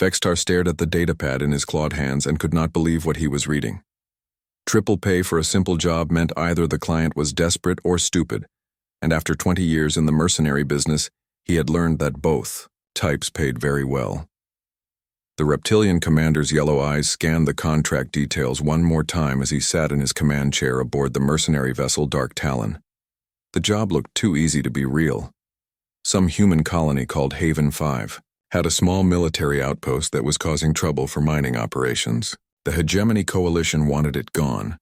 Vextar stared at the datapad in his clawed hands and could not believe what he was reading. Triple pay for a simple job meant either the client was desperate or stupid, and after 20 years in the mercenary business, he had learned that both types paid very well. The reptilian commander's yellow eyes scanned the contract details one more time as he sat in his command chair aboard the mercenary vessel Dark Talon. The job looked too easy to be real. Some human colony called Haven 5 had a small military outpost that was causing trouble for mining operations. The Hegemony Coalition wanted it gone,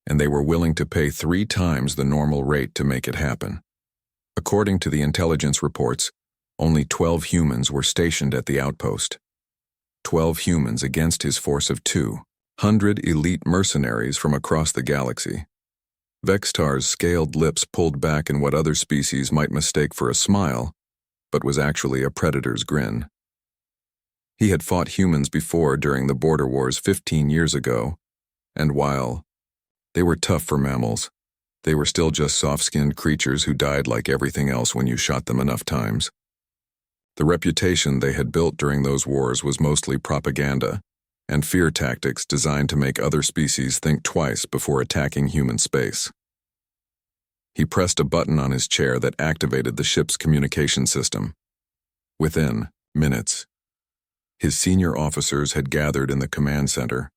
and they were willing to pay 3 times the normal rate to make it happen. According to the intelligence reports, only 12 humans were stationed at the outpost. 12 humans against his force of 200 elite mercenaries from across the galaxy. Vextar's scaled lips pulled back in what other species might mistake for a smile, but was actually a predator's grin. He had fought humans before during the border wars 15 years ago, and while they were tough for mammals, they were still just soft-skinned creatures who died like everything else when you shot them enough times. The reputation they had built during those wars was mostly propaganda and fear tactics designed to make other species think twice before attacking human space. He pressed a button on his chair that activated the ship's communication system. Within minutes, his senior officers had gathered in the command center.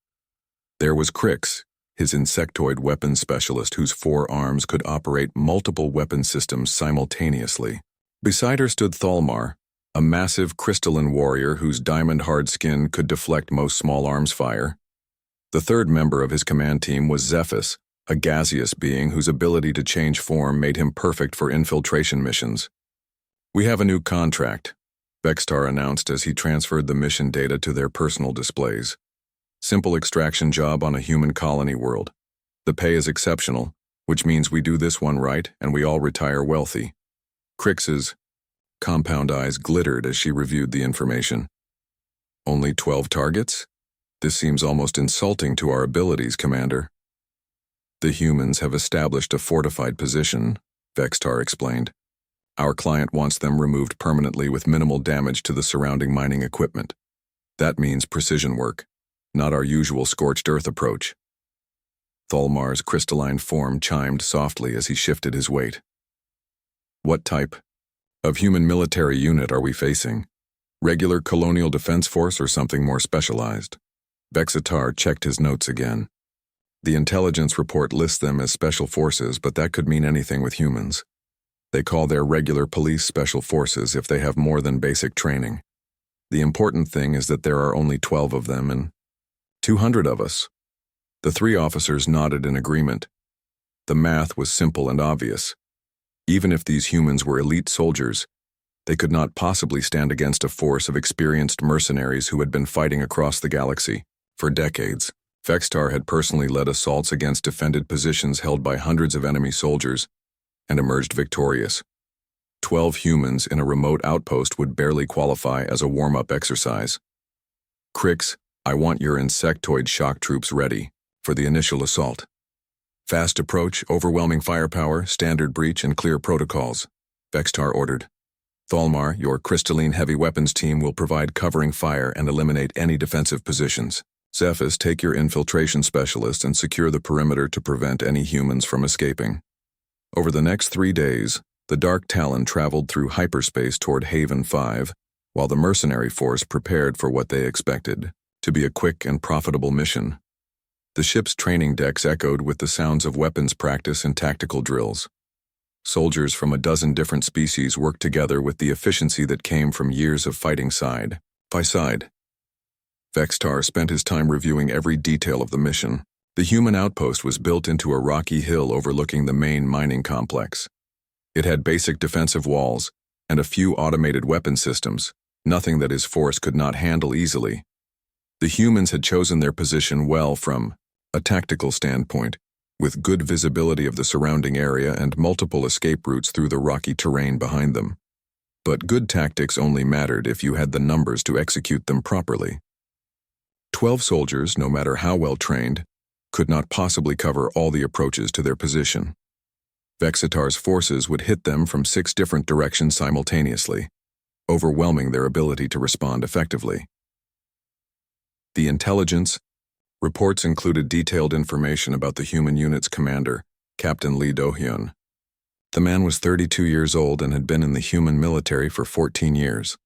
There was Crix, his insectoid weapons specialist whose 4 arms could operate multiple weapon systems simultaneously. Beside her stood Thalmar, a massive crystalline warrior whose diamond-hard skin could deflect most small arms fire. The third member of his command team was Zephys, a gaseous being whose ability to change form made him perfect for infiltration missions. "We have a new contract," Vextar announced as he transferred the mission data to their personal displays. "Simple extraction job on a human colony world. The pay is exceptional, which means we do this one right and we all retire wealthy." Crix's compound eyes glittered as she reviewed the information. "Only 12 targets? This seems almost insulting to our abilities, Commander." "The humans have established a fortified position," Vextar explained. "Our client wants them removed permanently with minimal damage to the surrounding mining equipment. That means precision work, not our usual scorched earth approach." Thalmar's crystalline form chimed softly as he shifted his weight. "What type of human military unit are we facing? Regular colonial defense force or something more specialized?" Vextar checked his notes again. The intelligence report lists them as special forces, but that could mean anything with humans. They call their regular police special forces if they have more than basic training. The important thing is that there are only 12 of them and 200 of us. The 3 officers nodded in agreement. The math was simple and obvious. Even if these humans were elite soldiers, they could not possibly stand against a force of experienced mercenaries who had been fighting across the galaxy for decades. Vextar had personally led assaults against defended positions held by hundreds of enemy soldiers and emerged victorious. 12 humans in a remote outpost would barely qualify as a warm-up exercise. "Crix, I want your insectoid shock troops ready for the initial assault. Fast approach, overwhelming firepower, standard breach, and clear protocols," Vextar ordered. "Thalmar, your crystalline heavy weapons team will provide covering fire and eliminate any defensive positions. Zephys, take your infiltration specialist and secure the perimeter to prevent any humans from escaping." Over the next 3 days, the Dark Talon traveled through hyperspace toward Haven 5, while the mercenary force prepared for what they expected to be a quick and profitable mission. The ship's training decks echoed with the sounds of weapons practice and tactical drills. Soldiers from a dozen different species worked together with the efficiency that came from years of fighting side by side. Vextar spent his time reviewing every detail of the mission. The human outpost was built into a rocky hill overlooking the main mining complex. It had basic defensive walls and a few automated weapon systems, nothing that his force could not handle easily. The humans had chosen their position well from a tactical standpoint, with good visibility of the surrounding area and multiple escape routes through the rocky terrain behind them. But good tactics only mattered if you had the numbers to execute them properly. 12 soldiers, no matter how well trained, could not possibly cover all the approaches to their position. Vextar's forces would hit them from 6 different directions simultaneously, overwhelming their ability to respond effectively. The intelligence reports included detailed information about the human unit's commander, Captain Lee Do-hyun. The man was 32 years old and had been in the human military for 14 years.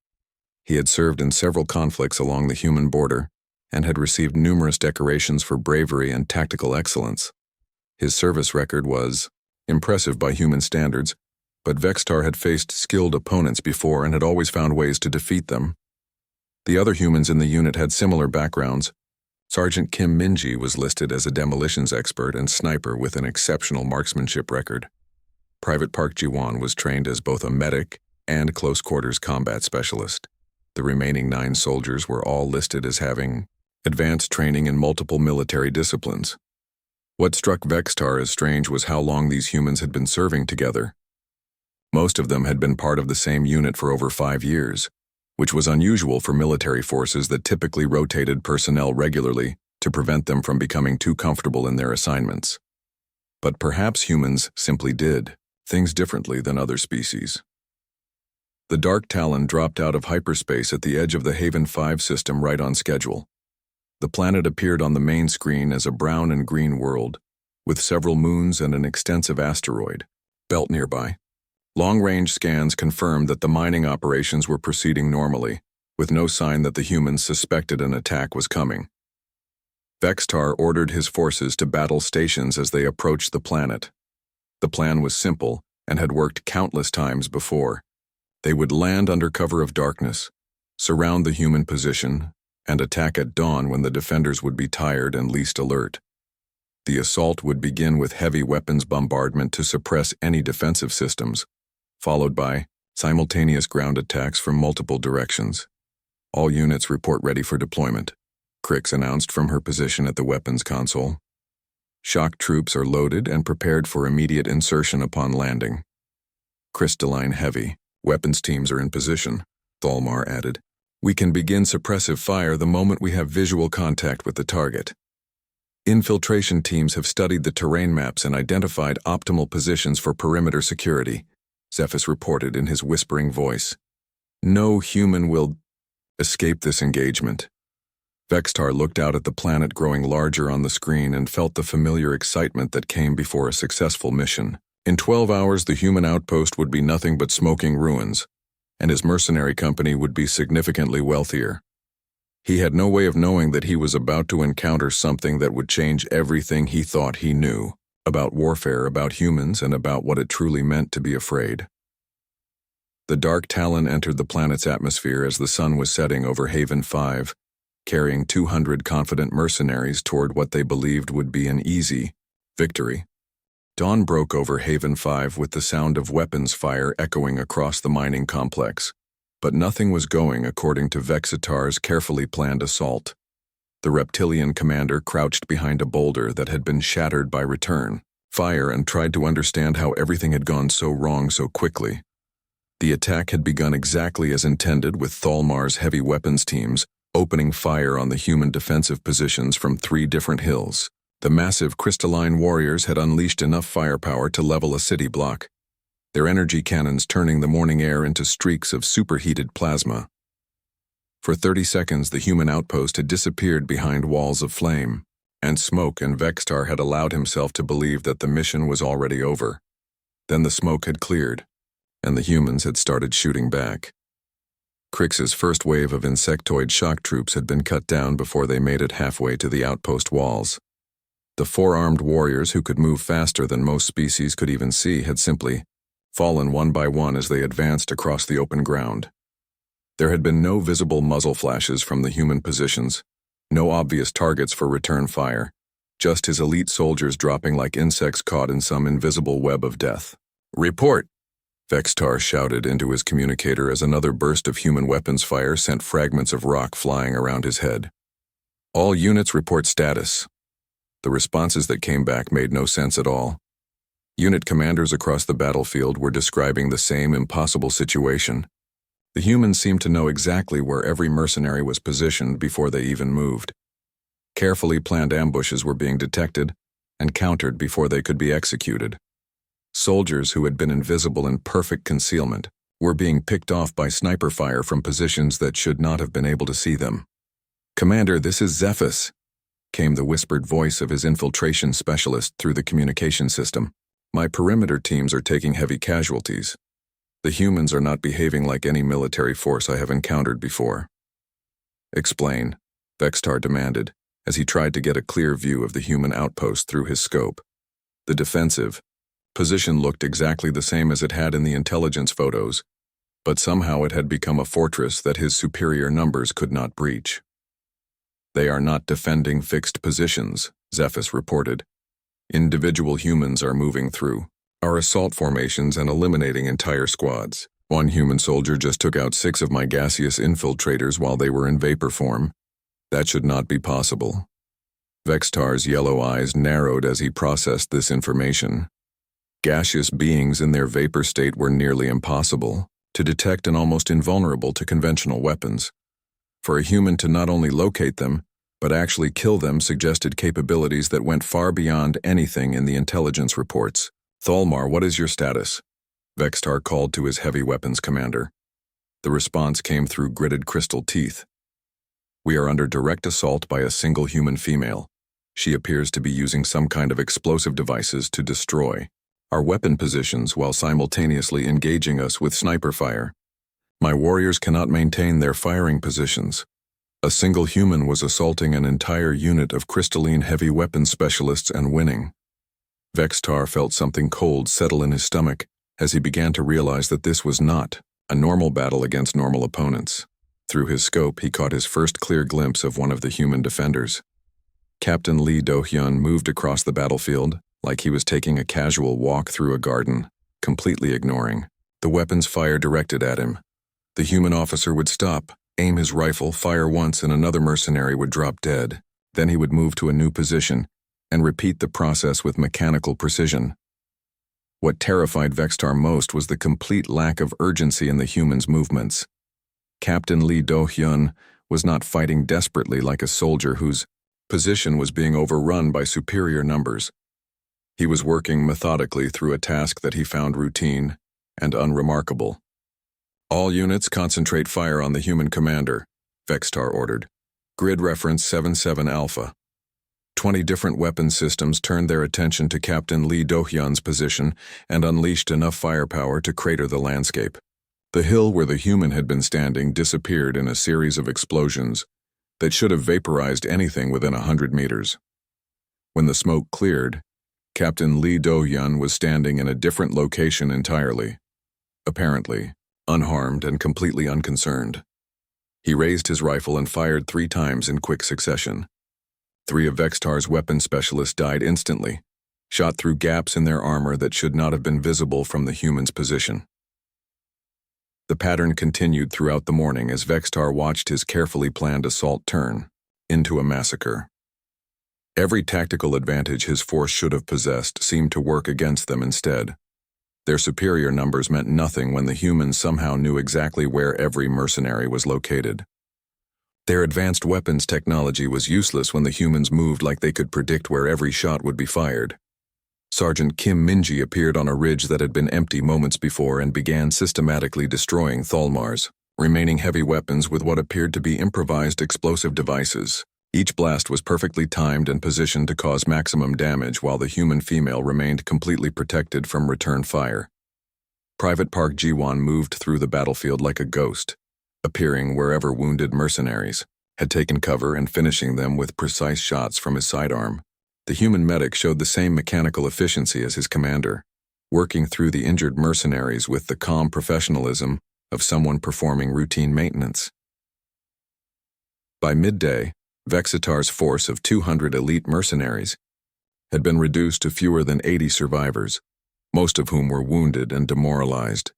He had served in several conflicts along the human border and had received numerous decorations for bravery and tactical excellence. His service record was impressive by human standards, but Vextar had faced skilled opponents before and had always found ways to defeat them. The other humans in the unit had similar backgrounds. Sergeant Kim Min-ji was listed as a demolitions expert and sniper with an exceptional marksmanship record. Private Park Ji-won was trained as both a medic and close-quarters combat specialist. The remaining 9 soldiers were all listed as having advanced training in multiple military disciplines. What struck Vextar as strange was how long these humans had been serving together. Most of them had been part of the same unit for over 5 years, which was unusual for military forces that typically rotated personnel regularly to prevent them from becoming too comfortable in their assignments. But perhaps humans simply did things differently than other species. The Dark Talon dropped out of hyperspace at the edge of the Haven 5 system right on schedule. The planet appeared on the main screen as a brown and green world, with several moons and an extensive asteroid belt nearby. Long-range scans confirmed that the mining operations were proceeding normally, with no sign that the humans suspected an attack was coming. Vextar ordered his forces to battle stations as they approached the planet. The plan was simple and had worked countless times before. They would land under cover of darkness, surround the human position, and attack at dawn when the defenders would be tired and least alert. The assault would begin with heavy weapons bombardment to suppress any defensive systems, followed by simultaneous ground attacks from multiple directions. All units report ready for deployment, Crix announced from her position at the weapons console. Shock troops are loaded and prepared for immediate insertion upon landing. Crystalline heavy. Weapons teams are in position, Thalmar added. We can begin suppressive fire the moment we have visual contact with the target. Infiltration teams have studied the terrain maps and identified optimal positions for perimeter security, Zephys reported in his whispering voice. No human will escape this engagement. Vextar looked out at the planet growing larger on the screen and felt the familiar excitement that came before a successful mission. In 12 hours, the human outpost would be nothing but smoking ruins, and his mercenary company would be significantly wealthier. He had no way of knowing that he was about to encounter something that would change everything he thought he knew about warfare, about humans, and about what it truly meant to be afraid. The Dark Talon entered the planet's atmosphere as the sun was setting over Haven 5, carrying 200 confident mercenaries toward what they believed would be an easy victory. Dawn broke over Haven 5 with the sound of weapons fire echoing across the mining complex, but nothing was going according to Vexitar's carefully planned assault. The reptilian commander crouched behind a boulder that had been shattered by return fire and tried to understand how everything had gone so wrong so quickly. The attack had begun exactly as intended, with Thalmar's heavy weapons teams opening fire on the human defensive positions from 3 different hills. The massive crystalline warriors had unleashed enough firepower to level a city block, their energy cannons turning the morning air into streaks of superheated plasma. For 30 seconds, the human outpost had disappeared behind walls of flame and smoke, and Vextar had allowed himself to believe that the mission was already over. Then the smoke had cleared, and the humans had started shooting back. Crix's first wave of insectoid shock troops had been cut down before they made it halfway to the outpost walls. The 4-armed warriors, who could move faster than most species could even see, had simply fallen one by one as they advanced across the open ground. There had been no visible muzzle flashes from the human positions, no obvious targets for return fire, just his elite soldiers dropping like insects caught in some invisible web of death. "Report!" Vextar shouted into his communicator as another burst of human weapons fire sent fragments of rock flying around his head. "All units report status." The responses that came back made no sense at all. Unit commanders across the battlefield were describing the same impossible situation. The humans seemed to know exactly where every mercenary was positioned before they even moved. Carefully planned ambushes were being detected and countered before they could be executed. Soldiers who had been invisible in perfect concealment were being picked off by sniper fire from positions that should not have been able to see them. "Commander, this is Zephys," came the whispered voice of his infiltration specialist through the communication system. "My perimeter teams are taking heavy casualties. The humans are not behaving like any military force I have encountered before." "Explain," Vextar demanded, as he tried to get a clear view of the human outpost through his scope. The defensive position looked exactly the same as it had in the intelligence photos, but somehow it had become a fortress that his superior numbers could not breach. "They are not defending fixed positions," Zephys reported. "Individual humans are moving through our assault formations and eliminating entire squads. One human soldier just took out 6 of my gaseous infiltrators while they were in vapor form. That should not be possible." Vextar's yellow eyes narrowed as he processed this information. Gaseous beings in their vapor state were nearly impossible to detect and almost invulnerable to conventional weapons. For a human to not only locate them, but actually kill them suggested capabilities that went far beyond anything in the intelligence reports. "Thalmar, what is your status?" Vextar called to his heavy weapons commander. The response came through gritted crystal teeth. "We are under direct assault by a single human female. She appears to be using some kind of explosive devices to destroy our weapon positions while simultaneously engaging us with sniper fire. My warriors cannot maintain their firing positions. A single human was assaulting an entire unit of crystalline heavy weapons specialists and winning." Vextar felt something cold settle in his stomach as he began to realize that this was not a normal battle against normal opponents. Through his scope, he caught his first clear glimpse of one of the human defenders. Captain Lee Do-hyun moved across the battlefield like he was taking a casual walk through a garden, completely ignoring the weapons fire directed at him. The human officer would stop, aim his rifle, fire once, and another mercenary would drop dead. Then he would move to a new position and repeat the process with mechanical precision. What terrified Vextar most was the complete lack of urgency in the human's movements. Captain Lee Do-hyun was not fighting desperately like a soldier whose position was being overrun by superior numbers. He was working methodically through a task that he found routine and unremarkable. "All units concentrate fire on the human commander," Vextar ordered. "Grid reference 77 Alpha." 20 different weapon systems turned their attention to Captain Lee Do-hyun's position and unleashed enough firepower to crater the landscape. The hill where the human had been standing disappeared in a series of explosions that should have vaporized anything within 100 meters. When the smoke cleared, Captain Lee Do-hyun was standing in a different location entirely, apparently unharmed and completely unconcerned. He raised his rifle and fired 3 times in quick succession. 3 of Vextar's weapon specialists died instantly, shot through gaps in their armor that should not have been visible from the human's position. The pattern continued throughout the morning as Vextar watched his carefully planned assault turn into a massacre. Every tactical advantage his force should have possessed seemed to work against them instead. Their superior numbers meant nothing when the humans somehow knew exactly where every mercenary was located. Their advanced weapons technology was useless when the humans moved like they could predict where every shot would be fired. Sergeant Kim Minji appeared on a ridge that had been empty moments before and began systematically destroying Thalmar's remaining heavy weapons with what appeared to be improvised explosive devices. Each blast was perfectly timed and positioned to cause maximum damage while the human female remained completely protected from return fire. Private Park Ji-won moved through the battlefield like a ghost, appearing wherever wounded mercenaries had taken cover and finishing them with precise shots from his sidearm. The human medic showed the same mechanical efficiency as his commander, working through the injured mercenaries with the calm professionalism of someone performing routine maintenance. By midday, Vextar's force of 200 elite mercenaries had been reduced to fewer than 80 survivors, most of whom were wounded and demoralized.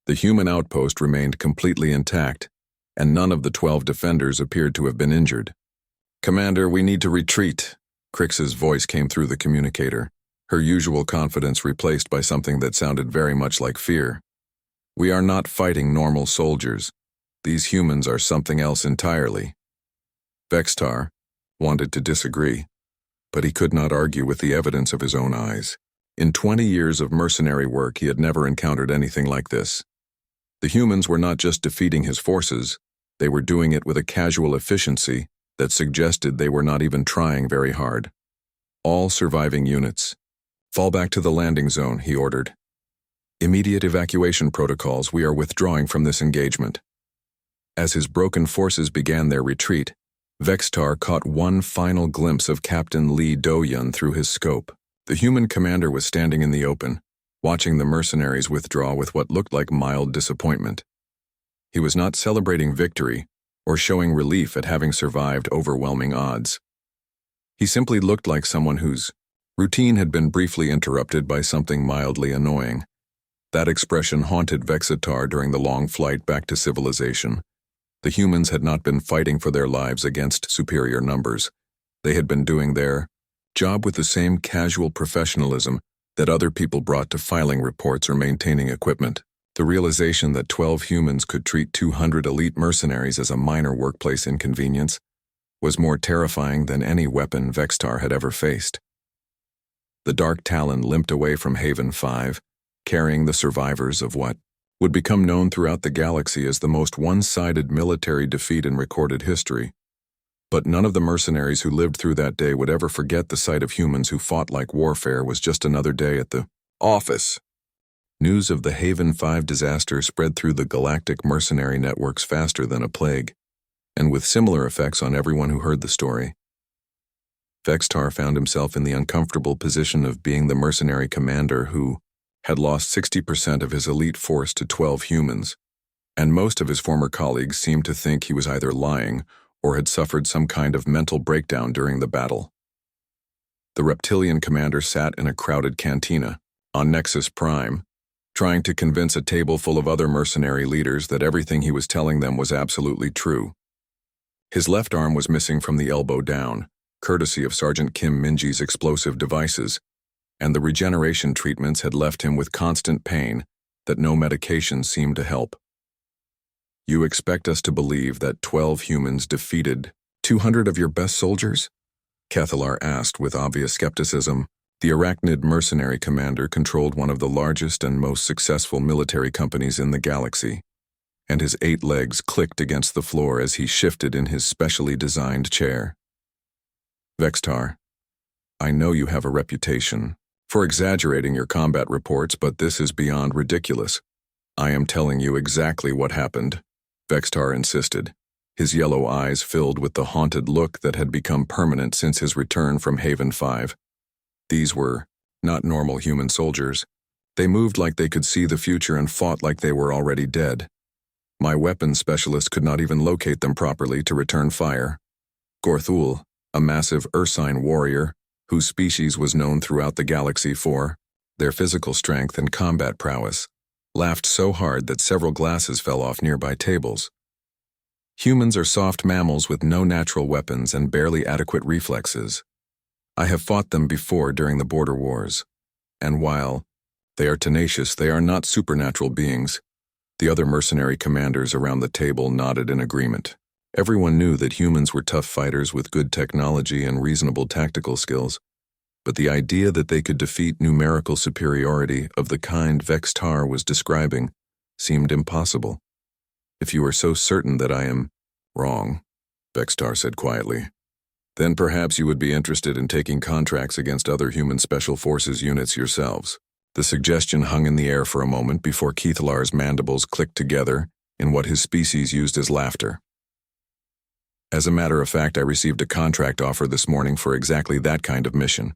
The human outpost remained completely intact, and none of the 12 defenders appeared to have been injured. "Commander, we need to retreat," Crix's voice came through the communicator, her usual confidence replaced by something that sounded very much like fear. "We are not fighting normal soldiers. These humans are something else entirely." Vextar wanted to disagree, but he could not argue with the evidence of his own eyes. In 20 years of mercenary work, he had never encountered anything like this. The humans were not just defeating his forces, they were doing it with a casual efficiency that suggested they were not even trying very hard. All surviving units, fall back to the landing zone, he ordered. Immediate evacuation protocols, we are withdrawing from this engagement. As his broken forces began their retreat, Vextar caught one final glimpse of Captain Lee Do-yun through his scope. The human commander was standing in the open, watching the mercenaries withdraw with what looked like mild disappointment. He was not celebrating victory or showing relief at having survived overwhelming odds. He simply looked like someone whose routine had been briefly interrupted by something mildly annoying. That expression haunted Vexitar during the long flight back to civilization. The humans had not been fighting for their lives against superior numbers. They had been doing their job with the same casual professionalism that other people brought to filing reports or maintaining equipment. The realization that 12 humans could treat 200 elite mercenaries as a minor workplace inconvenience was more terrifying than any weapon Vextar had ever faced. The Dark Talon limped away from Haven 5, carrying the survivors of what would become known throughout the galaxy as the most one-sided military defeat in recorded history. But none of the mercenaries who lived through that day would ever forget the sight of humans who fought like warfare was just another day at the office. News of the Haven 5 disaster spread through the galactic mercenary networks faster than a plague, and with similar effects on everyone who heard the story. Vextar found himself in the uncomfortable position of being the mercenary commander who had lost 60% of his elite force to 12 humans, and most of his former colleagues seemed to think he was either lying or had suffered some kind of mental breakdown during the battle. The reptilian commander sat in a crowded cantina on Nexus Prime, trying to convince a table full of other mercenary leaders that everything he was telling them was absolutely true. His left arm was missing from the elbow down, courtesy of Sergeant Kim Minji's explosive devices, and the regeneration treatments had left him with constant pain that no medication seemed to help. You expect us to believe that 12 humans defeated 200 of your best soldiers? Cathalar asked with obvious skepticism. The arachnid mercenary commander controlled one of the largest and most successful military companies in the galaxy, and his 8 legs clicked against the floor as he shifted in his specially designed chair. Vextar, I know you have a reputation for exaggerating your combat reports, but this is beyond ridiculous. I am telling you exactly what happened, Vextar insisted, his yellow eyes filled with the haunted look that had become permanent since his return from Haven 5. These were not normal human soldiers. They moved like they could see the future and fought like they were already dead. My weapons specialist could not even locate them properly to return fire. Gorthul, a massive Ursine warrior, whose species was known throughout the galaxy for their physical strength and combat prowess, laughed so hard that several glasses fell off nearby tables. Humans are soft mammals with no natural weapons and barely adequate reflexes. I have fought them before during the border wars, and while they are tenacious, they are not supernatural beings. The other mercenary commanders around the table nodded in agreement. Everyone knew that humans were tough fighters with good technology and reasonable tactical skills, but the idea that they could defeat numerical superiority of the kind Vextar was describing seemed impossible. If you are so certain that I am wrong, Vextar said quietly, then perhaps you would be interested in taking contracts against other human special forces units yourselves. The suggestion hung in the air for a moment before Keithalar's mandibles clicked together in what his species used as laughter. As a matter of fact, I received a contract offer this morning for exactly that kind of mission.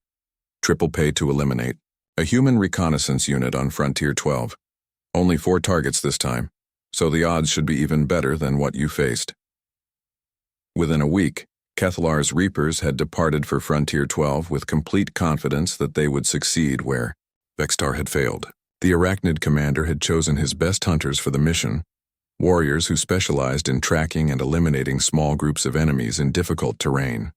Triple pay to eliminate. A human reconnaissance unit on Frontier 12. Only 4 targets this time, so the odds should be even better than what you faced. Within a week, Cathalar's Reapers had departed for Frontier 12 with complete confidence that they would succeed where Vextar had failed. The arachnid commander had chosen his best hunters for the mission, warriors who specialized in tracking and eliminating small groups of enemies in difficult terrain.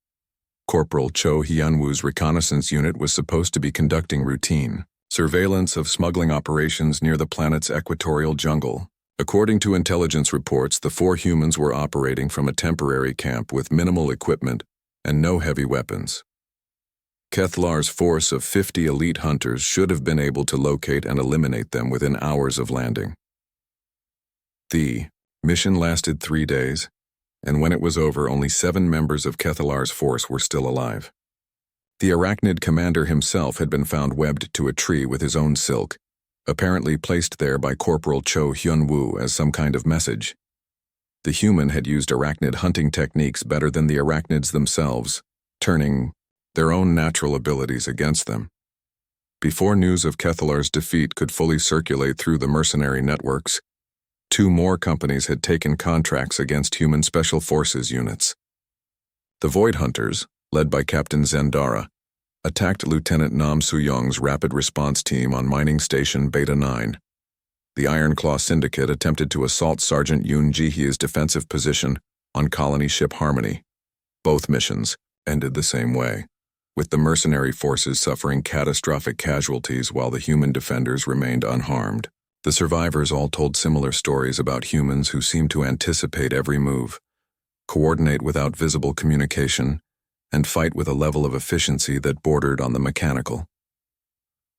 Corporal Cho Hyunwoo's reconnaissance unit was supposed to be conducting routine surveillance of smuggling operations near the planet's equatorial jungle. According to intelligence reports, the 4 humans were operating from a temporary camp with minimal equipment and no heavy weapons. Kethlar's force of 50 elite hunters should have been able to locate and eliminate them within hours of landing. The mission lasted 3 days, and when it was over, only 7 members of Kethalar's force were still alive. The arachnid commander himself had been found webbed to a tree with his own silk, apparently placed there by Corporal Cho Hyun-woo as some kind of message. The human had used arachnid hunting techniques better than the arachnids themselves, turning their own natural abilities against them. Before news of Kethalar's defeat could fully circulate through the mercenary networks, 2 more companies had taken contracts against human special forces units. The Void Hunters, led by Captain Zendara, attacked Lieutenant Nam Soo-young's rapid response team on mining station Beta 9. The Iron Claw Syndicate attempted to assault Sergeant Yoon Ji-hye's defensive position on colony ship Harmony. Both missions ended the same way, with the mercenary forces suffering catastrophic casualties while the human defenders remained unharmed. The survivors all told similar stories about humans who seemed to anticipate every move, coordinate without visible communication, and fight with a level of efficiency that bordered on the mechanical.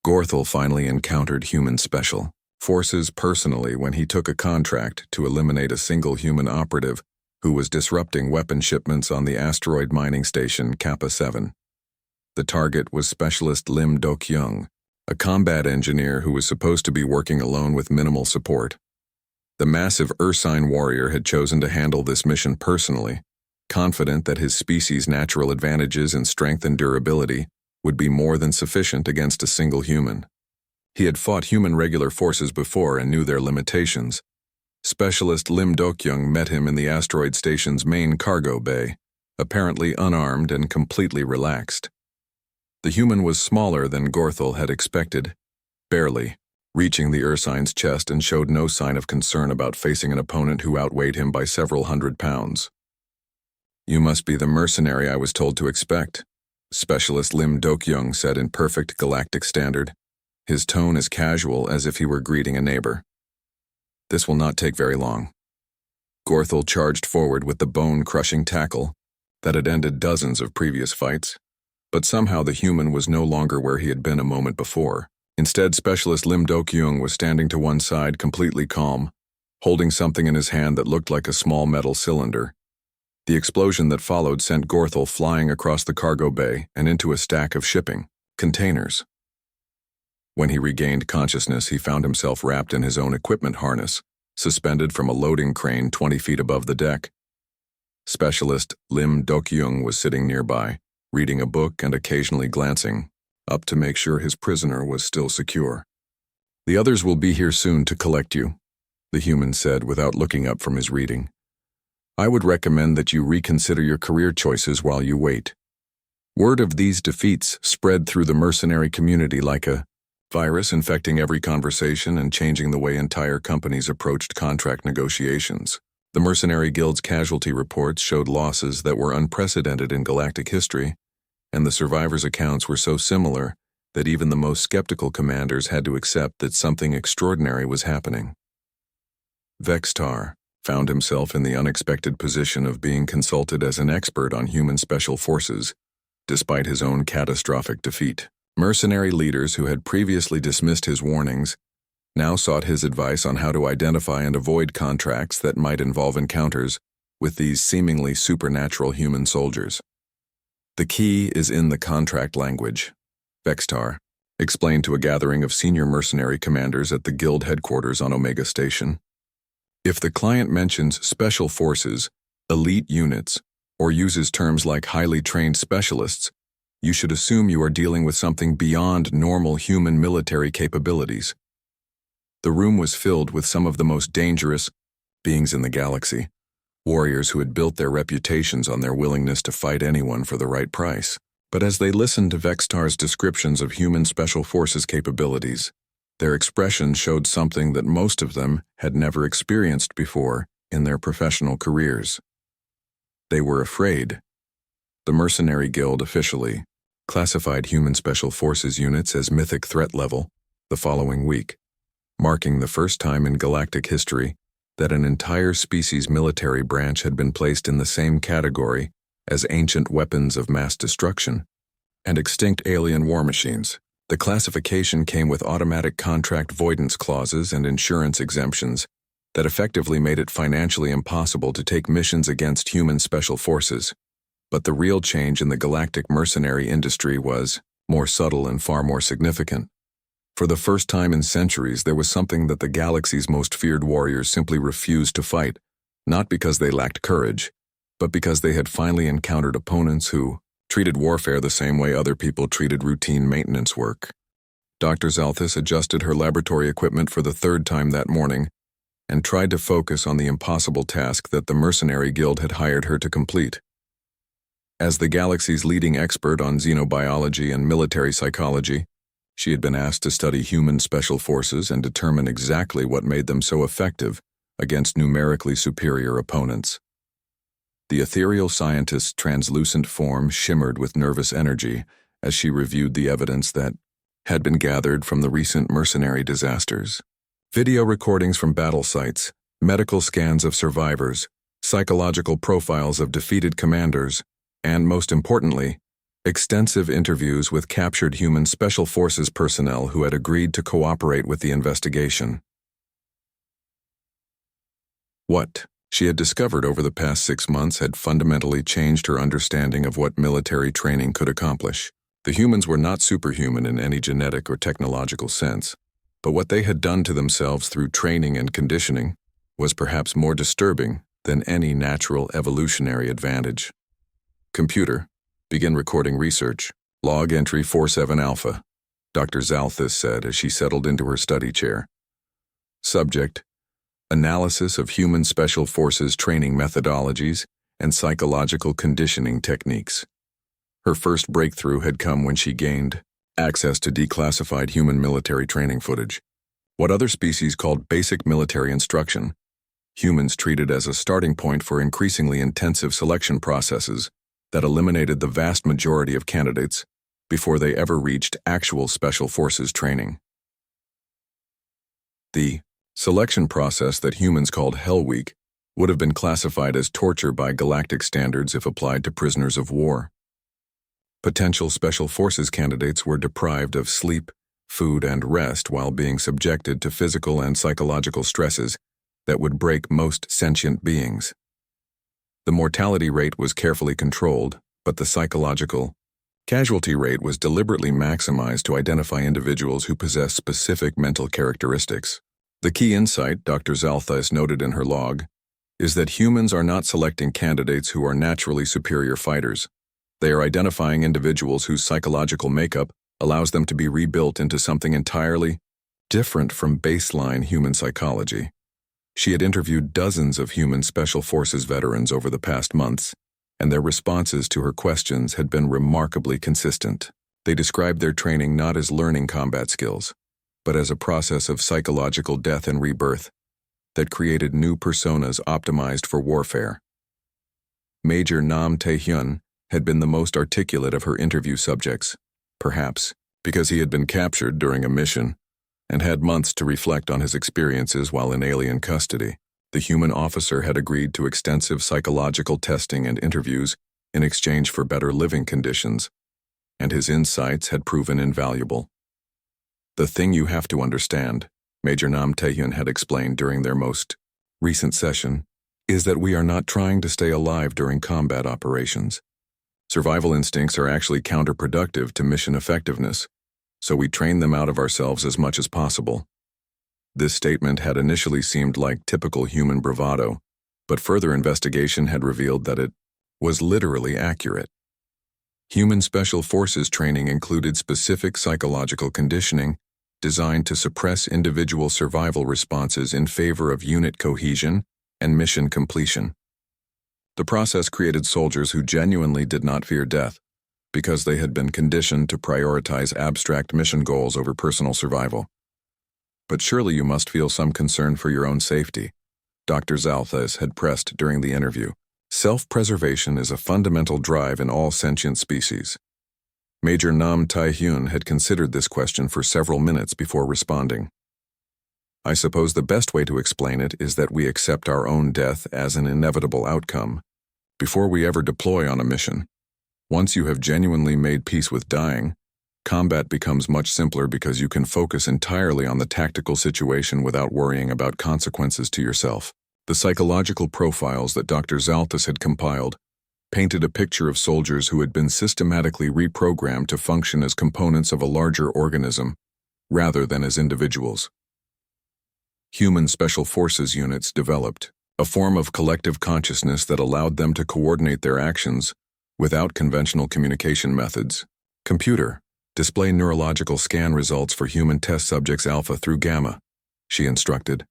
Gorthel finally encountered human special forces personally when he took a contract to eliminate a single human operative who was disrupting weapon shipments on the asteroid mining station Kappa 7. The target was Specialist Lim Dok-young, a combat engineer who was supposed to be working alone with minimal support. The massive Ursine warrior had chosen to handle this mission personally, confident that his species' natural advantages in strength and durability would be more than sufficient against a single human. He had fought human regular forces before and knew their limitations. Specialist Lim Dok-young met him in the asteroid station's main cargo bay, apparently unarmed and completely relaxed. The human was smaller than Gorthel had expected, barely, reaching the Ursine's chest, and showed no sign of concern about facing an opponent who outweighed him by several hundred pounds. "You must be the mercenary I was told to expect," Specialist Lim Dok-young said in perfect galactic standard, his tone as casual as if he were greeting a neighbor. "This will not take very long." Gorthel charged forward with the bone-crushing tackle that had ended dozens of previous fights, but somehow the human was no longer where he had been a moment before. Instead, Specialist Lim Dok-young was standing to one side, completely calm, holding something in his hand that looked like a small metal cylinder. The explosion that followed sent Gorthel flying across the cargo bay and into a stack of shipping containers. When he regained consciousness, he found himself wrapped in his own equipment harness, suspended from a loading crane 20 feet above the deck. Specialist Lim Dok-young was sitting nearby, reading a book and occasionally glancing up to make sure his prisoner was still secure. "The others will be here soon to collect you," the human said without looking up from his reading. "I would recommend that you reconsider your career choices while you wait." Word of these defeats spread through the mercenary community like a virus, infecting every conversation and changing the way entire companies approached contract negotiations. The Mercenary Guild's casualty reports showed losses that were unprecedented in galactic history, and the survivors' accounts were so similar that even the most skeptical commanders had to accept that something extraordinary was happening. Vextar found himself in the unexpected position of being consulted as an expert on human special forces, despite his own catastrophic defeat. Mercenary leaders who had previously dismissed his warnings now sought his advice on how to identify and avoid contracts that might involve encounters with these seemingly supernatural human soldiers. "The key is in the contract language," Vextar explained to a gathering of senior mercenary commanders at the Guild headquarters on Omega Station. "If the client mentions special forces, elite units, or uses terms like highly trained specialists, you should assume you are dealing with something beyond normal human military capabilities." The room was filled with some of the most dangerous beings in the galaxy, warriors who had built their reputations on their willingness to fight anyone for the right price. But as they listened to Vextar's descriptions of human special forces capabilities, their expressions showed something that most of them had never experienced before in their professional careers. They were afraid. The Mercenary Guild officially classified human special forces units as mythic threat level the following week, marking the first time in galactic history that an entire species' military branch had been placed in the same category as ancient weapons of mass destruction and extinct alien war machines. The classification came with automatic contract voidance clauses and insurance exemptions, that effectively made it financially impossible to take missions against human special forces. But the real change in the galactic mercenary industry was more subtle and far more significant. For the first time in centuries, there was something that the galaxy's most feared warriors simply refused to fight, not because they lacked courage, but because they had finally encountered opponents who treated warfare the same way other people treated routine maintenance work. Dr. Zalthus adjusted her laboratory equipment for the third time that morning and tried to focus on the impossible task that the Mercenary Guild had hired her to complete. As the galaxy's leading expert on xenobiology and military psychology, she had been asked to study human special forces and determine exactly what made them so effective against numerically superior opponents. The ethereal scientist's translucent form shimmered with nervous energy as she reviewed the evidence that had been gathered from the recent mercenary disasters. Video recordings from battle sites, medical scans of survivors, psychological profiles of defeated commanders, and, most importantly, extensive interviews with captured human special forces personnel who had agreed to cooperate with the investigation. What she had discovered over the past 6 months had fundamentally changed her understanding of what military training could accomplish. The humans were not superhuman in any genetic or technological sense, but what they had done to themselves through training and conditioning was perhaps more disturbing than any natural evolutionary advantage. Computer, begin recording research. Log entry 47 Alpha, Dr. Zalthus said as she settled into her study chair. Subject, analysis of human special forces training methodologies and psychological conditioning techniques. Her first breakthrough had come when she gained access to declassified human military training footage. What other species called basic military instruction, humans treated as a starting point for increasingly intensive selection processes that eliminated the vast majority of candidates before they ever reached actual special forces training. The selection process that humans called Hell Week would have been classified as torture by galactic standards if applied to prisoners of war. Potential special forces candidates were deprived of sleep, food, and rest while being subjected to physical and psychological stresses that would break most sentient beings. The mortality rate was carefully controlled, but the psychological casualty rate was deliberately maximized to identify individuals who possess specific mental characteristics. The key insight, Dr. Zalthus noted in her log, is that humans are not selecting candidates who are naturally superior fighters. They are identifying individuals whose psychological makeup allows them to be rebuilt into something entirely different from baseline human psychology. She had interviewed dozens of human special forces veterans over the past months, and their responses to her questions had been remarkably consistent. They described their training not as learning combat skills, but as a process of psychological death and rebirth that created new personas optimized for warfare. Major Nam Tae-hyun had been the most articulate of her interview subjects, perhaps because he had been captured during a mission and had months to reflect on his experiences while in alien custody. The human officer had agreed to extensive psychological testing and interviews in exchange for better living conditions, and his insights had proven invaluable. The thing you have to understand, Major Nam Tae-hyun had explained during their most recent session, is that we are not trying to stay alive during combat operations. Survival instincts are actually counterproductive to mission effectiveness, so we train them out of ourselves as much as possible. This statement had initially seemed like typical human bravado, but further investigation had revealed that it was literally accurate. Human special forces training included specific psychological conditioning designed to suppress individual survival responses in favor of unit cohesion and mission completion. The process created soldiers who genuinely did not fear death because they had been conditioned to prioritize abstract mission goals over personal survival. But surely you must feel some concern for your own safety, Dr. Zalthus had pressed during the interview. Self-preservation is a fundamental drive in all sentient species. Major Nam Tae-hyun had considered this question for several minutes before responding. I suppose the best way to explain it is that we accept our own death as an inevitable outcome before we ever deploy on a mission. Once you have genuinely made peace with dying, Combat becomes much simpler because you can focus entirely on the tactical situation without worrying about consequences to yourself. The psychological profiles that Dr. Zalthus had compiled painted a picture of soldiers who had been systematically reprogrammed to function as components of a larger organism, rather than as individuals. Human Special Forces units developed a form of collective consciousness that allowed them to coordinate their actions without conventional communication methods. Computer, display neurological scan results for human test subjects Alpha through Gamma, she instructed.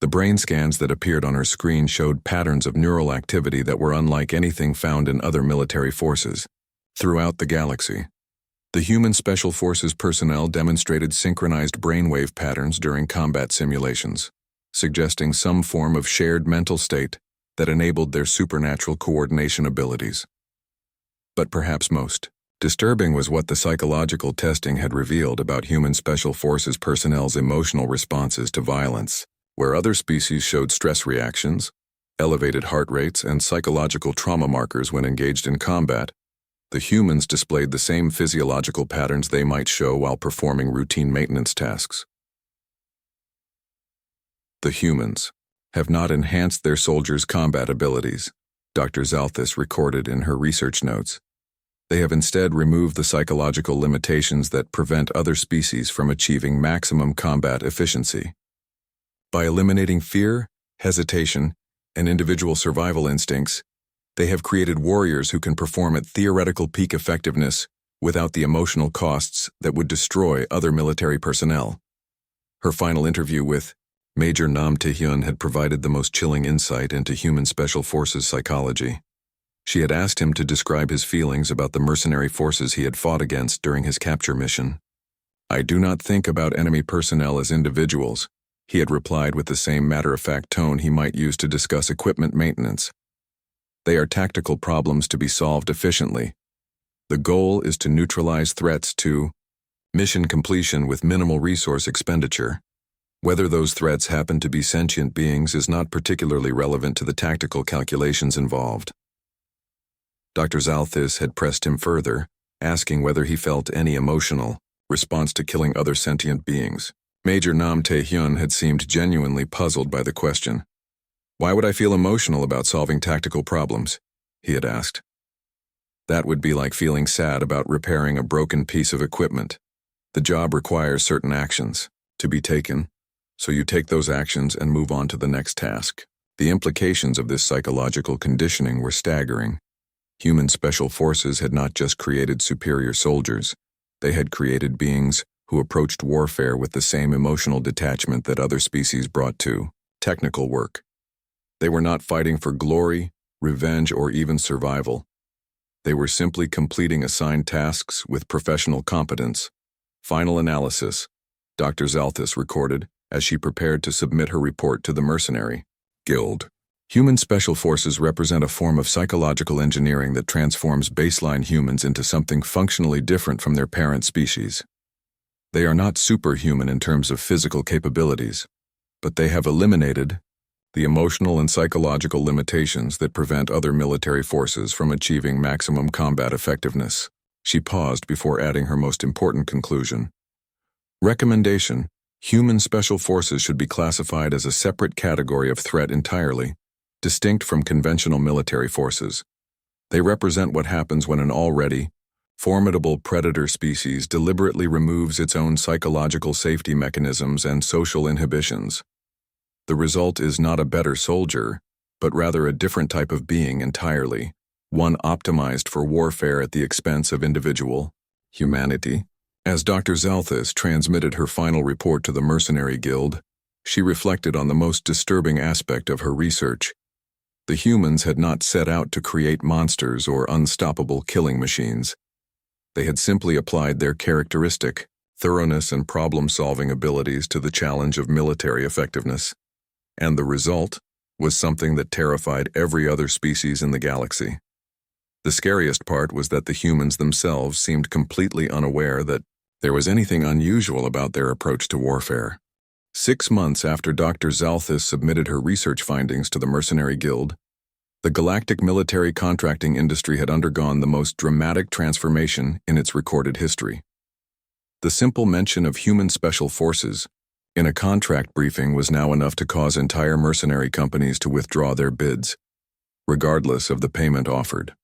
The brain scans that appeared on her screen showed patterns of neural activity that were unlike anything found in other military forces throughout the galaxy. The Human Special Forces personnel demonstrated synchronized brainwave patterns during combat simulations, suggesting some form of shared mental state that enabled their supernatural coordination abilities. But perhaps most disturbing was what the psychological testing had revealed about Human Special Forces personnel's emotional responses to violence. Where other species showed stress reactions, elevated heart rates, and psychological trauma markers when engaged in combat, the humans displayed the same physiological patterns they might show while performing routine maintenance tasks. The humans have not enhanced their soldiers' combat abilities, Dr. Zalthus recorded in her research notes. They have instead removed the psychological limitations that prevent other species from achieving maximum combat efficiency. By eliminating fear, hesitation, and individual survival instincts, they have created warriors who can perform at theoretical peak effectiveness without the emotional costs that would destroy other military personnel. Her final interview with Major Nam Tae-hyun had provided the most chilling insight into Human Special Forces psychology. She had asked him to describe his feelings about the mercenary forces he had fought against during his capture mission. "I do not think about enemy personnel as individuals," he had replied with the same matter-of-fact tone he might use to discuss equipment maintenance. "They are tactical problems to be solved efficiently. The goal is to neutralize threats to mission completion with minimal resource expenditure. Whether those threats happen to be sentient beings is not particularly relevant to the tactical calculations involved." Dr. Zalthus had pressed him further, asking whether he felt any emotional response to killing other sentient beings. Major Nam Tae-hyun had seemed genuinely puzzled by the question. "Why would I feel emotional about solving tactical problems?" he had asked. "That would be like feeling sad about repairing a broken piece of equipment. The job requires certain actions to be taken, so you take those actions and move on to the next task." The implications of this psychological conditioning were staggering. Human Special Forces had not just created superior soldiers, they had created beings who approached warfare with the same emotional detachment that other species brought to technical work. They were not fighting for glory, revenge, or even survival. They were simply completing assigned tasks with professional competence. Final analysis, Dr. Zalthus recorded as she prepared to submit her report to the Mercenary Guild. Human Special Forces represent a form of psychological engineering that transforms baseline humans into something functionally different from their parent species. They are not superhuman in terms of physical capabilities, but they have eliminated the emotional and psychological limitations that prevent other military forces from achieving maximum combat effectiveness. She paused before adding her most important conclusion. Recommendation: Human Special Forces should be classified as a separate category of threat entirely, distinct from conventional military forces. They represent what happens when an already formidable predator species deliberately removes its own psychological safety mechanisms and social inhibitions. The result is not a better soldier, but rather a different type of being entirely, one optimized for warfare at the expense of individual humanity. As Dr. Zalthus transmitted her final report to the Mercenary Guild, she reflected on the most disturbing aspect of her research. The humans had not set out to create monsters or unstoppable killing machines. They had simply applied their characteristic thoroughness and problem-solving abilities to the challenge of military effectiveness. And the result was something that terrified every other species in the galaxy. The scariest part was that the humans themselves seemed completely unaware that there was anything unusual about their approach to warfare. 6 months after Dr. Zalthus submitted her research findings to the Mercenary Guild, The galactic military contracting industry had undergone the most dramatic transformation in its recorded history. The simple mention of human special forces in a contract briefing was now enough to cause entire mercenary companies to withdraw their bids, regardless of the payment offered.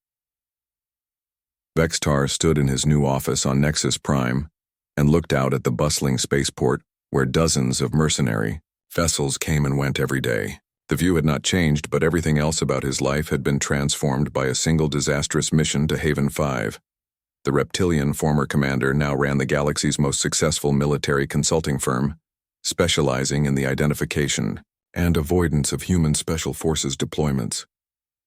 Vextar stood in his new office on Nexus Prime and looked out at the bustling spaceport where dozens of mercenary vessels came and went every day. The view had not changed, but everything else about his life had been transformed by a single disastrous mission to Haven 5. The reptilian former commander now ran the galaxy's most successful military consulting firm, specializing in the identification and avoidance of human special forces deployments.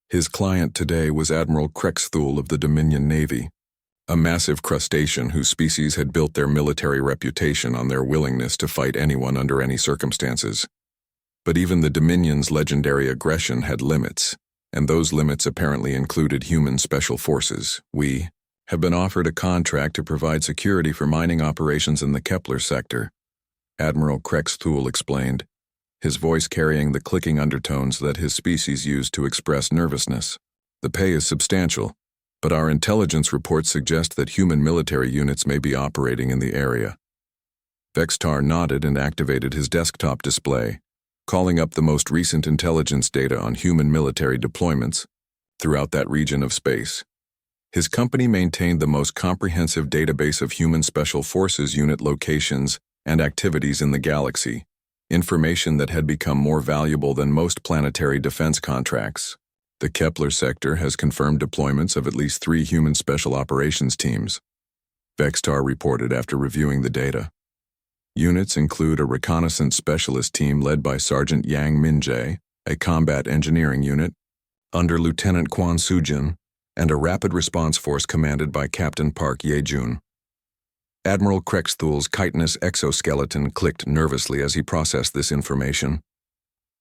His client today was Admiral Krexthul of the Dominion Navy, a massive crustacean whose species had built their military reputation on their willingness to fight anyone under any circumstances. But even the Dominion's legendary aggression had limits, and those limits apparently included human special forces. We have been offered a contract to provide security for mining operations in the Kepler sector, Admiral Krexthul explained, his voice carrying the clicking undertones that his species used to express nervousness. The pay is substantial, but our intelligence reports suggest that human military units may be operating in the area. Vextar nodded and activated his desktop display, calling up the most recent intelligence data on human military deployments throughout that region of space. His company maintained the most comprehensive database of human special forces unit locations and activities in the galaxy, information that had become more valuable than most planetary defense contracts. The Kepler sector has confirmed deployments of at least 3 human special operations teams, Vextar reported after reviewing the data. Units include a reconnaissance specialist team led by Sergeant Yang Minjae, a combat engineering unit, under Lieutenant Quan Sujin, and a rapid response force commanded by Captain Park Yejun. Admiral Krexthul's chitinous exoskeleton clicked nervously as he processed this information.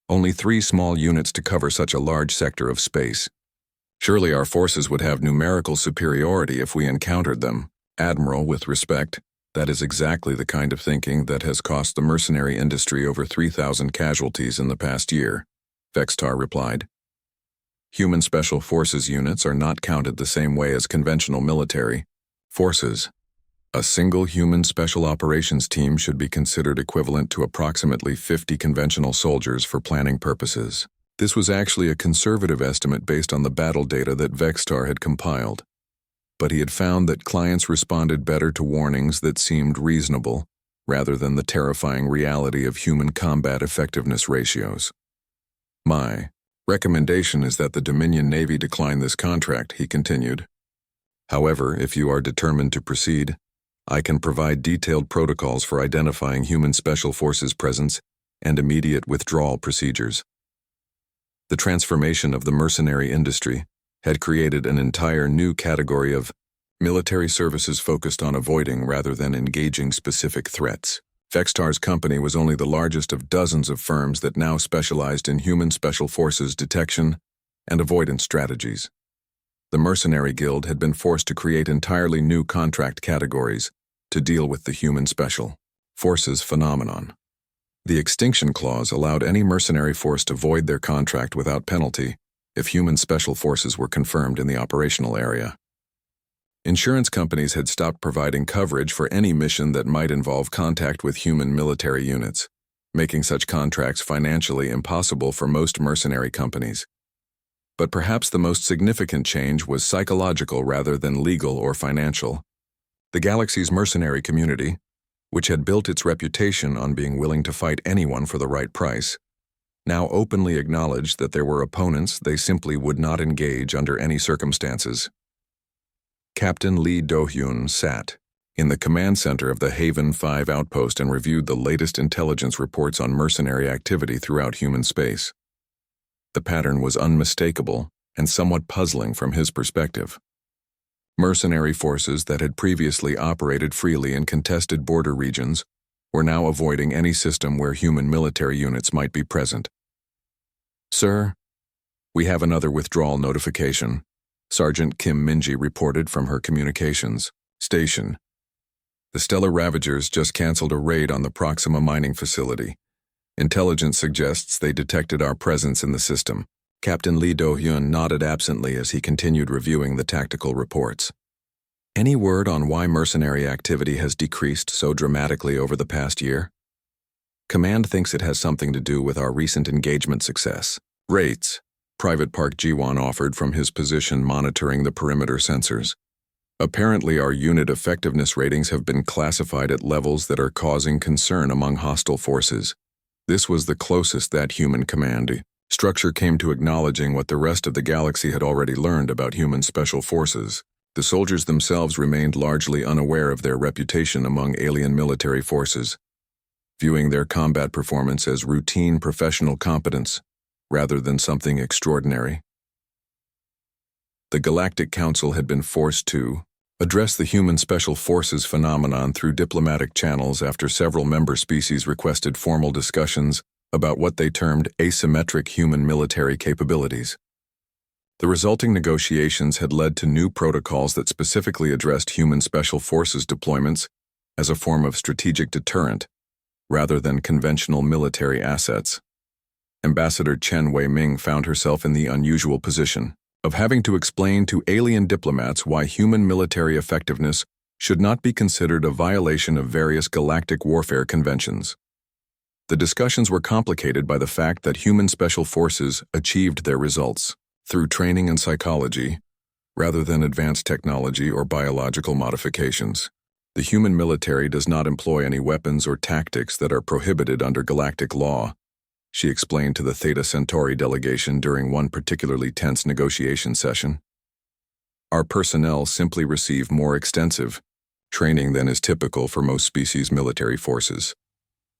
Only 3 small units to cover such a large sector of space. Surely our forces would have numerical superiority if we encountered them. Admiral, with respect, that is exactly the kind of thinking that has cost the mercenary industry over 3,000 casualties in the past year, Vextar replied. Human special forces units are not counted the same way as conventional military forces. A single human special operations team should be considered equivalent to approximately 50 conventional soldiers for planning purposes. This was actually a conservative estimate based on the battle data that Vextar had compiled. But he had found that clients responded better to warnings that seemed reasonable, rather than the terrifying reality of human combat effectiveness ratios. My recommendation is that the Dominion Navy decline this contract, he continued. However, if you are determined to proceed, I can provide detailed protocols for identifying human special forces presence and immediate withdrawal procedures. The transformation of the mercenary industry had created an entire new category of military services focused on avoiding rather than engaging specific threats. Vextar's company was only the largest of dozens of firms that now specialized in human special forces detection and avoidance strategies. The Mercenary Guild had been forced to create entirely new contract categories to deal with the human special forces phenomenon. The extinction clause allowed any mercenary force to void their contract without penalty if human special forces were confirmed in the operational area. Insurance companies had stopped providing coverage for any mission that might involve contact with human military units, making such contracts financially impossible for most mercenary companies. But perhaps the most significant change was psychological rather than legal or financial. The galaxy's mercenary community, which had built its reputation on being willing to fight anyone for the right price, now openly acknowledged that there were opponents they simply would not engage under any circumstances. Captain Lee Do-hyun sat in the command center of the Haven 5 outpost and reviewed the latest intelligence reports on mercenary activity throughout human space. The pattern was unmistakable and somewhat puzzling from his perspective. Mercenary forces that had previously operated freely in contested border regions were now avoiding any system where human military units might be present. "Sir, we have another withdrawal notification," Sergeant Kim Minji reported from her communications station. "The Stellar Ravagers just canceled a raid on the Proxima mining facility. Intelligence suggests they detected our presence in the system. Captain Lee Do-hyun nodded absently as he continued reviewing the tactical reports. Any word on why mercenary activity has decreased so dramatically over the past year? Command thinks it has something to do with our recent engagement success. Rates, Private Park Ji-won offered from his position monitoring the perimeter sensors. Apparently, our unit effectiveness ratings have been classified at levels that are causing concern among hostile forces. This was the closest that human command structure came to acknowledging what the rest of the galaxy had already learned about human special forces. The soldiers themselves remained largely unaware of their reputation among alien military forces, viewing their combat performance as routine professional competence rather than something extraordinary. The Galactic Council had been forced to address the human special forces phenomenon through diplomatic channels after several member species requested formal discussions about what they termed asymmetric human military capabilities. The resulting negotiations had led to new protocols that specifically addressed human special forces deployments as a form of strategic deterrent rather than conventional military assets. Ambassador Chen Wei-ming found herself in the unusual position of having to explain to alien diplomats why human military effectiveness should not be considered a violation of various galactic warfare conventions. The discussions were complicated by the fact that human special forces achieved their results through training and psychology, rather than advanced technology or biological modifications. The human military does not employ any weapons or tactics that are prohibited under galactic law, she explained to the Theta Centauri delegation during one particularly tense negotiation session. Our personnel simply receive more extensive training than is typical for most species' military forces.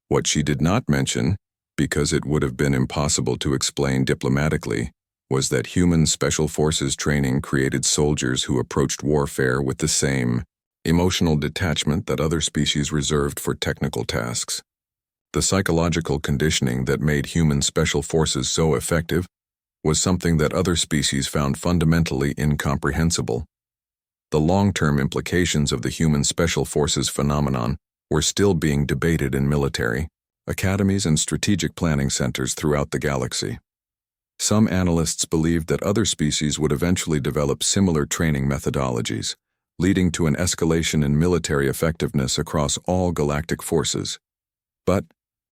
What she did not mention, because it would have been impossible to explain diplomatically, was that human special forces training created soldiers who approached warfare with the same emotional detachment that other species reserved for technical tasks. The psychological conditioning that made human special forces so effective was something that other species found fundamentally incomprehensible. The long-term implications of the human special forces phenomenon were still being debated in military academies and strategic planning centers throughout the galaxy. Some analysts believed that other species would eventually develop similar training methodologies, leading to an escalation in military effectiveness across all galactic forces. But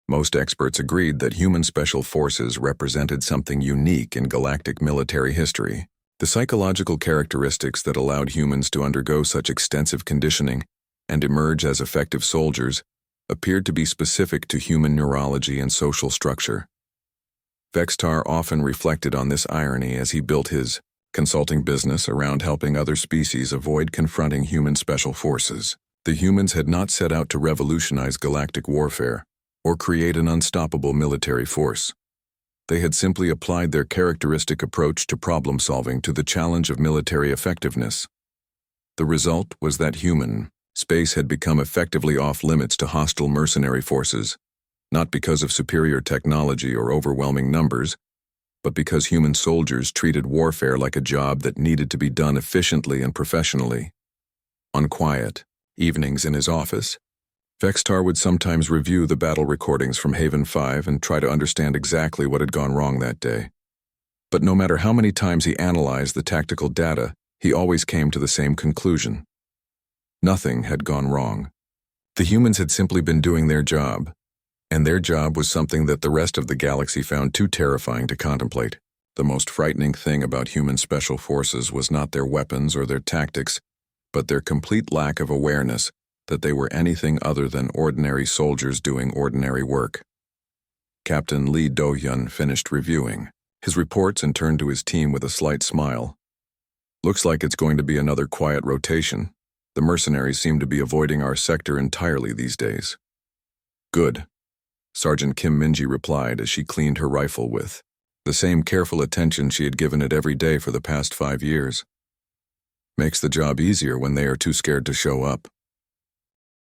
most experts agreed that human special forces represented something unique in galactic military history. The psychological characteristics that allowed humans to undergo such extensive conditioning and emerge as effective soldiers appeared to be specific to human neurology and social structure. Vextar often reflected on this irony as he built his consulting business around helping other species avoid confronting human special forces. The humans had not set out to revolutionize galactic warfare or create an unstoppable military force. They had simply applied their characteristic approach to problem-solving to the challenge of military effectiveness. The result was that human space had become effectively off-limits to hostile mercenary forces, not because of superior technology or overwhelming numbers, but because human soldiers treated warfare like a job that needed to be done efficiently and professionally. On quiet evenings in his office, Vextar would sometimes review the battle recordings from Haven 5 and try to understand exactly what had gone wrong that day. But no matter how many times he analyzed the tactical data, he always came to the same conclusion. Nothing had gone wrong. The humans had simply been doing their job, and their job was something that the rest of the galaxy found too terrifying to contemplate. The most frightening thing about human special forces was not their weapons or their tactics, but their complete lack of awareness that they were anything other than ordinary soldiers doing ordinary work. Captain Lee Do-hyun finished reviewing his reports and turned to his team with a slight smile. Looks like it's going to be another quiet rotation. The mercenaries seem to be avoiding our sector entirely these days. Good, Sergeant Kim Minji replied as she cleaned her rifle with the same careful attention she had given it every day for the past 5 years. Makes the job easier when they are too scared to show up.